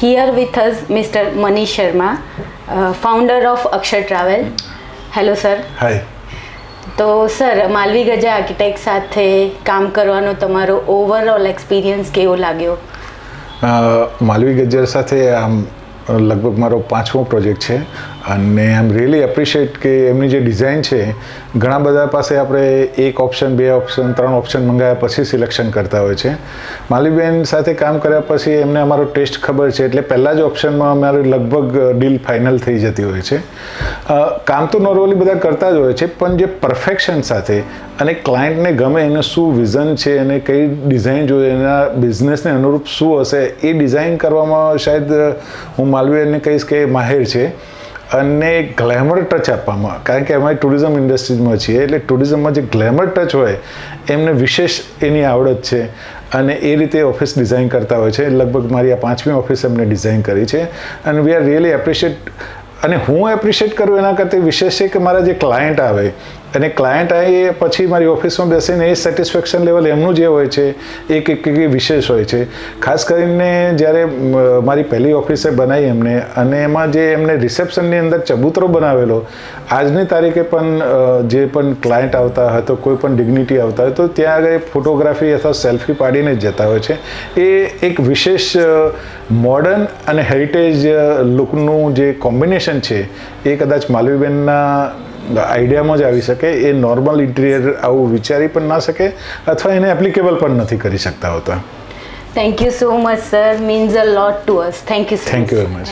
Here with us Mr. Manish Sharma, founder of Akshar Travel. Hello sir. Hi. તો sir માલવી Gaja architect સાથે કામ કરવાનો તમારો ઓવરઓલ એક્સપિરિયન્સ કેવો લાગ્યો? માલવી ગજ્જર સાથે આમ લગભગ મારો 5મો પ્રોજેક્ટ છે અને આમ રિયલી એપ્રિશિએટ કે એમની જે ડિઝાઇન છે, ઘણા બધા પાસે આપણે એક ઓપ્શન, 2 ઓપ્શન, 3 ઓપ્શન મંગાવ્યા પછી સિલેક્શન કરતા હોય છે. માલવીબેન સાથે કામ કર્યા પછી એમને અમારો ટેસ્ટ ખબર છે, એટલે પહેલાં જ ઓપ્શનમાં અમારી લગભગ ડીલ ફાઇનલ થઈ જતી હોય છે. કામ તો નોર્મલી બધા કરતા જ હોય છે, પણ જે પરફેક્શન સાથે અને ક્લાયન્ટને ગમે એને શું વિઝન છે અને કઈ ડિઝાઇન જોઈએ, એના બિઝનેસને અનુરૂપ શું હશે એ ડિઝાઇન કરવામાં શાયદ હું માલવીબેનને કહીશ કે માહિર છે. અને ગ્લેમર ટચ આપવામાં, કારણ કે અમે ટુરિઝમ ઇન્ડસ્ટ્રીઝમાં છીએ, એટલે ટુરિઝમમાં જે ગ્લેમર ટચ હોય એમને વિશેષ એની આવડત છે અને એ રીતે ઓફિસ ડિઝાઇન કરતા હોય છે. લગભગ મારી આ 5મી ઓફિસ એમને ડિઝાઇન કરી છે અને વી આર રિયલી એપ્રિશિએટ. અને હું એપ્રિશિએટ કરું એના કરતાં વિશેષ છે કે મારા જે ક્લાયન્ટ આવે અને ક્લાયન્ટ આવે પછી મારી ઓફિસમાં બેસીને એ સેટિસ્ફેક્શન લેવલ એમનું જે હોય છે એક વિશેષ હોય છે. ખાસ કરીને જ્યારે મારી પહેલી ઓફિસે બનાવી એમને, અને એમાં જે એમને રિસેપ્શનની અંદર ચબૂતરો બનાવેલો, આજની તારીખે પણ જે પણ ક્લાયન્ટ આવતા હોય તો કોઈ પણ ડિગ્નિટી આવતા હોય તો ત્યાં આગળ ફોટોગ્રાફી અથવા સેલ્ફી પાડીને જ જતા હોય છે. એ એક વિશેષ મોડર્ન અને હેરિટેજ લુકનું જે કોમ્બિનેશન છે એ કદાચ માલવીબેનના આઈડિયામાં જ આવી શકે. એ નોર્મલ ઇન્ટિરિયર આવું વિચારી પણ ના શકે અથવા એને એપ્લિકેબલ પણ નથી કરી શકતા હોતા. Thank you so much sir, means uh lot two us. Thank you. Thank you very much.